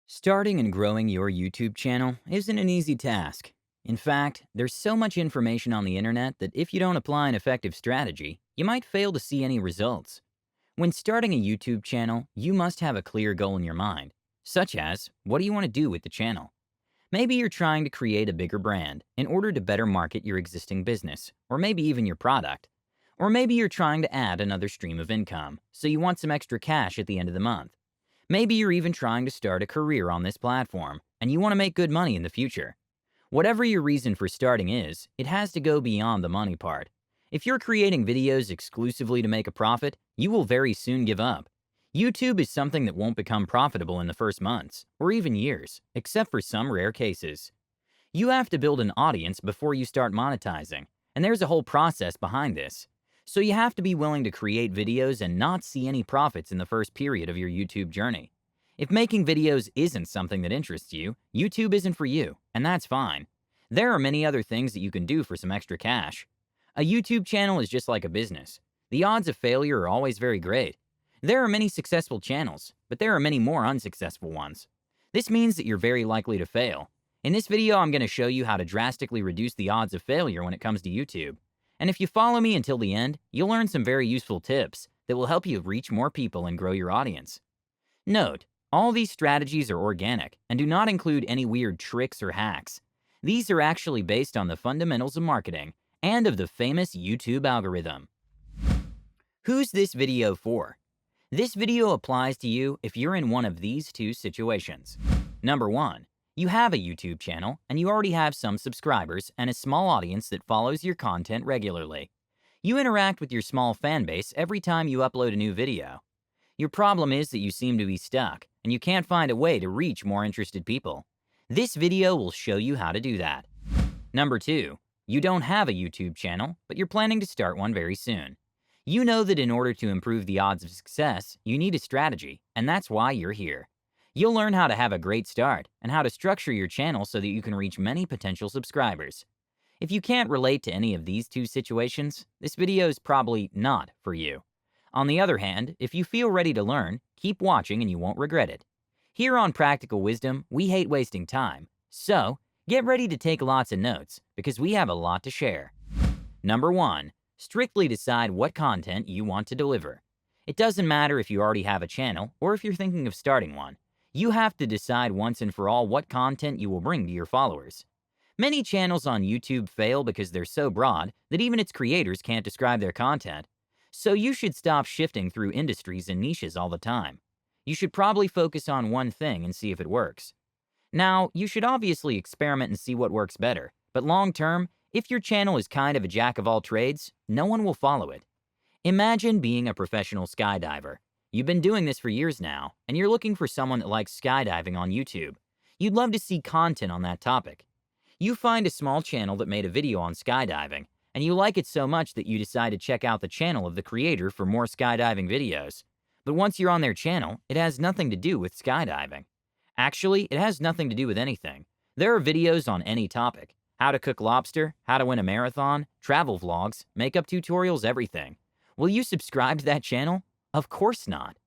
Starting and growing your YouTube channel isn't an easy task. In fact, there's so much information on the internet that if you don't apply an effective strategy, you might fail to see any results. When starting a YouTube channel, you must have a clear goal in your mind, such as, what do you want to do with the channel? Maybe you're trying to create a bigger brand in order to better market your existing business, or maybe even your product. Or maybe you're trying to add another stream of income, so you want some extra cash at the end of the month. Maybe you're even trying to start a career on this platform, and you want to make good money in the future. Whatever your reason for starting is, it has to go beyond the money part. If you're creating videos exclusively to make a profit, you will very soon give up. YouTube is something that won't become profitable in the first months, or even years, except for some rare cases. You have to build an audience before you start monetizing, and there's a whole process behind this. So you have to be willing to create videos and not see any profits in the first period of your YouTube journey. If making videos isn't something that interests you, YouTube isn't for you, and that's fine. There are many other things that you can do for some extra cash. A YouTube channel is just like a business. The odds of failure are always very great. There are many successful channels, but there are many more unsuccessful ones. This means that you're very likely to fail. In this video, I'm going to show you how to drastically reduce the odds of failure when it comes to YouTube. And if you follow me until the end, you'll learn some very useful tips that will help you reach more people and grow your audience. Note, all these strategies are organic and do not include any weird tricks or hacks. These are actually based on the fundamentals of marketing and of the famous YouTube algorithm. Who's this video for? This video applies to you if you're in one of these two situations. Number 1. You have a YouTube channel and you already have some subscribers and a small audience that follows your content regularly. You interact with your small fan base every time you upload a new video. Your problem is that you seem to be stuck and you can't find a way to reach more interested people. This video will show you how to do that. Number 2. You don't have a YouTube channel, but you're planning to start one very soon. You know that in order to improve the odds of success, you need a strategy, and that's why you're here. You'll learn how to have a great start and how to structure your channel so that you can reach many potential subscribers. If you can't relate to any of these two situations, this video is probably not for you. On the other hand, if you feel ready to learn, keep watching and you won't regret it. Here on Practical Wisdom, we hate wasting time. So, get ready to take lots of notes because we have a lot to share. Number 1. Strictly decide what content you want to deliver. It doesn't matter if you already have a channel or if you're thinking of starting one. You have to decide once and for all what content you will bring to your followers. Many channels on YouTube fail because they're so broad that even its creators can't describe their content. So you should stop shifting through industries and niches all the time. You should probably focus on one thing and see if it works. Now, you should obviously experiment and see what works better, but long term, if your channel is kind of a jack of all trades, no one will follow it. Imagine being a professional skydiver. You've been doing this for years now, and you're looking for someone that likes skydiving on YouTube. You'd love to see content on that topic. You find a small channel that made a video on skydiving, and you like it so much that you decide to check out the channel of the creator for more skydiving videos. But once you're on their channel, it has nothing to do with skydiving. Actually, it has nothing to do with anything. There are videos on any topic. How to cook lobster, how to win a marathon, travel vlogs, makeup tutorials, everything. Will you subscribe to that channel? Of course not.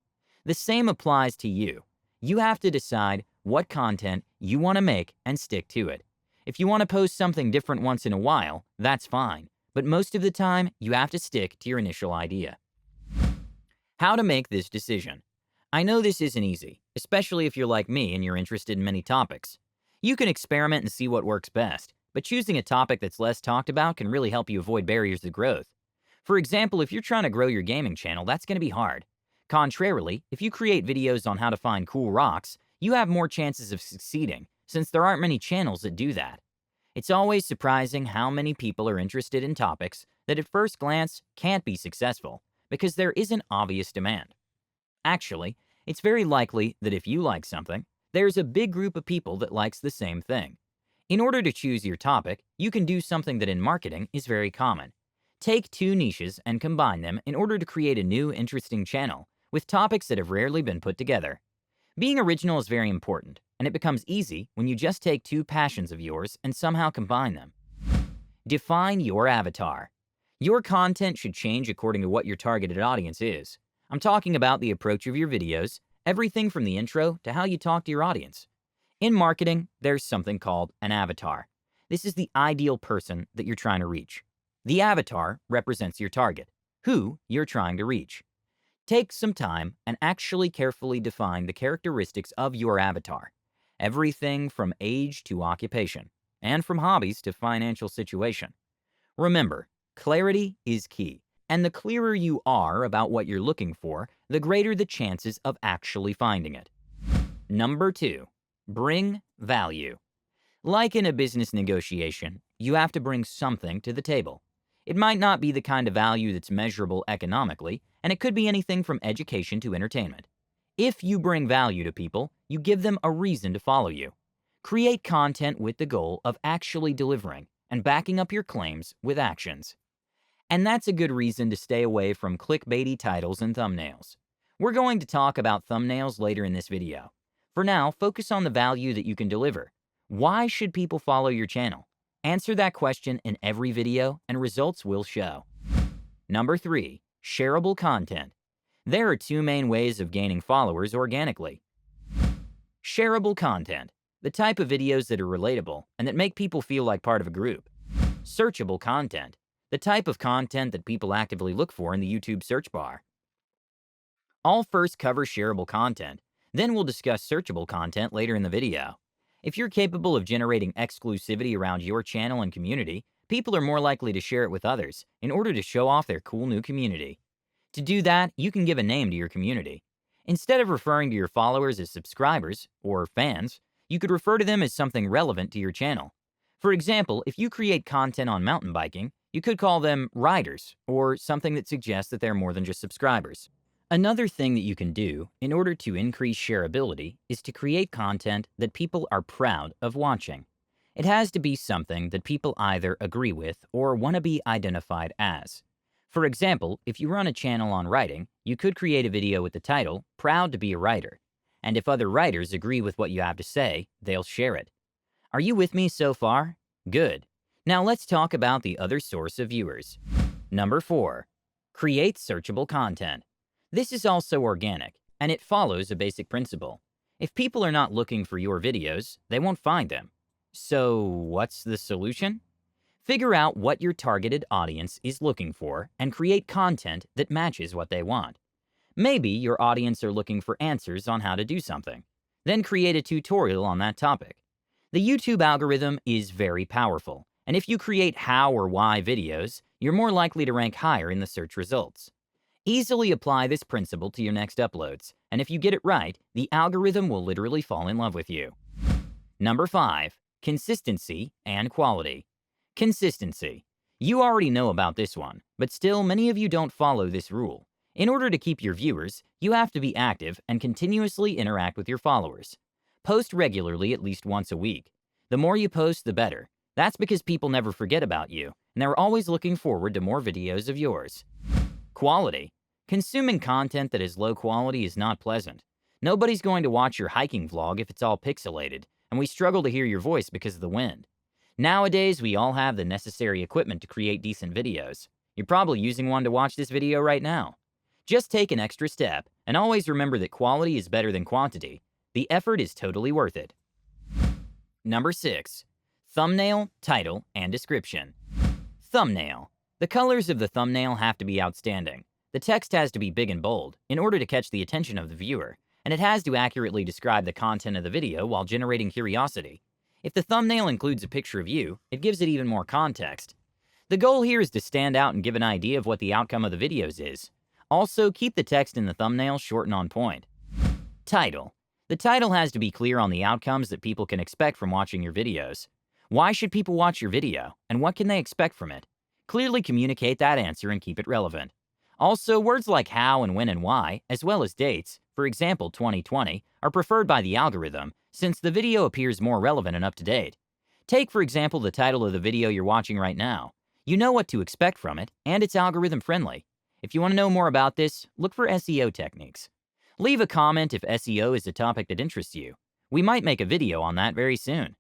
The same applies to you. You have to decide what content you want to make and stick to it. If you want to post something different once in a while, that's fine. But most of the time, you have to stick to your initial idea. How to make this decision. I know this isn't easy, especially if you're like me and you're interested in many topics. You can experiment and see what works best, but choosing a topic that's less talked about can really help you avoid barriers to growth. For example, if you're trying to grow your gaming channel, that's going to be hard. Contrarily, if you create videos on how to find cool rocks, you have more chances of succeeding, since there aren't many channels that do that. It's always surprising how many people are interested in topics that at first glance can't be successful, because there isn't obvious demand. Actually, it's very likely that if you like something, there's a big group of people that likes the same thing. In order to choose your topic, you can do something that in marketing is very common. Take two niches and combine them in order to create a new, interesting channel with topics that have rarely been put together. Being original is very important, and it becomes easy when you just take two passions of yours and somehow combine them. Define your avatar. Your content should change according to what your targeted audience is. I'm talking about the approach of your videos, everything from the intro to how you talk to your audience. In marketing, there's something called an avatar. This is the ideal person that you're trying to reach. The avatar represents your target, who you're trying to reach. Take some time and actually carefully define the characteristics of your avatar. Everything from age to occupation, and from hobbies to financial situation. Remember, clarity is key, and the clearer you are about what you're looking for, the greater the chances of actually finding it. Number 2, bring value. Like in a business negotiation, you have to bring something to the table. It might not be the kind of value that's measurable economically, and it could be anything from education to entertainment. If you bring value to people, you give them a reason to follow you. Create content with the goal of actually delivering and backing up your claims with actions. And that's a good reason to stay away from clickbaity titles and thumbnails. We're going to talk about thumbnails later in this video. For now, focus on the value that you can deliver. Why should people follow your channel? Answer that question in every video and results will show. Number 3, shareable content. There are 2 main ways of gaining followers organically. Shareable content, the type of videos that are relatable and that make people feel like part of a group. Searchable content, the type of content that people actively look for in the YouTube search bar. I'll first cover shareable content, then we'll discuss searchable content later in the video. If you're capable of generating exclusivity around your channel and community, people are more likely to share it with others in order to show off their cool new community. To do that, you can give a name to your community. Instead of referring to your followers as subscribers or fans, you could refer to them as something relevant to your channel. For example, if you create content on mountain biking, you could call them riders or something that suggests that they're more than just subscribers. Another thing that you can do in order to increase shareability is to create content that people are proud of watching. It has to be something that people either agree with or want to be identified as. For example, if you run a channel on writing, you could create a video with the title, "Proud to be a writer." And if other writers agree with what you have to say, they'll share it. Are you with me so far? Good. Now let's talk about the other source of viewers. Number 4, create searchable content. This is also organic, and it follows a basic principle. If people are not looking for your videos, they won't find them. So what's the solution? Figure out what your targeted audience is looking for and create content that matches what they want. Maybe your audience are looking for answers on how to do something. Then create a tutorial on that topic. The YouTube algorithm is very powerful, and if you create how or why videos, you're more likely to rank higher in the search results. Easily apply this principle to your next uploads, and if you get it right, the algorithm will literally fall in love with you. Number 5, consistency and quality. Consistency. You already know about this one, but still many of you don't follow this rule. In order to keep your viewers, you have to be active and continuously interact with your followers. Post regularly at least once a week. The more you post, the better. That's because people never forget about you, and they're always looking forward to more videos of yours. Quality. Consuming content that is low quality is not pleasant. Nobody's going to watch your hiking vlog if it's all pixelated, and we struggle to hear your voice because of the wind. Nowadays, we all have the necessary equipment to create decent videos. You're probably using one to watch this video right now. Just take an extra step, and always remember that quality is better than quantity. The effort is totally worth it. Number 6, thumbnail, title, and description. Thumbnail. The colors of the thumbnail have to be outstanding. The text has to be big and bold in order to catch the attention of the viewer, and it has to accurately describe the content of the video while generating curiosity. If the thumbnail includes a picture of you, it gives it even more context. The goal here is to stand out and give an idea of what the outcome of the videos is. Also, keep the text in the thumbnail short and on point. Title. The title has to be clear on the outcomes that people can expect from watching your videos. Why should people watch your video, and what can they expect from it? Clearly communicate that answer and keep it relevant. Also, words like how and when and why, as well as dates, for example 2020, are preferred by the algorithm since the video appears more relevant and up to date. Take, for example, the title of the video you're watching right now. You know what to expect from it, and it's algorithm friendly. If you want to know more about this, look for SEO techniques. Leave a comment if SEO is a topic that interests you. We might make a video on that very soon.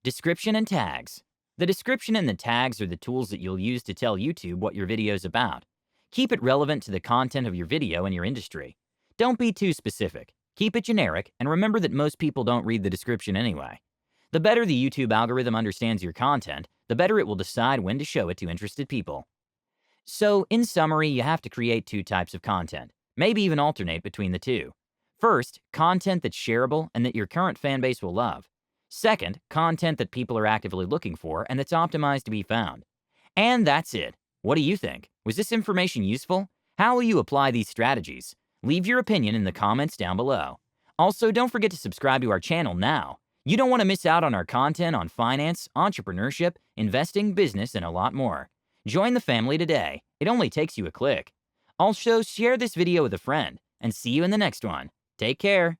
Description and tags. The description and the tags are the tools that you'll use to tell YouTube what your video is about. Keep it relevant to the content of your video and your industry. Don't be too specific. Keep it generic, and remember that most people don't read the description anyway. The better the YouTube algorithm understands your content, the better it will decide when to show it to interested people. So, in summary, you have to create two types of content, maybe even alternate between the two. First, content that's shareable and that your current fan base will love. Second, content that people are actively looking for and that's optimized to be found. And that's it. What do you think? Was this information useful? How will you apply these strategies? Leave your opinion in the comments down below. Also, don't forget to subscribe to our channel now. You don't want to miss out on our content on finance, entrepreneurship, investing, business, and a lot more. Join the family today. It only takes you a click. Also, share this video with a friend, and see you in the next one. Take care.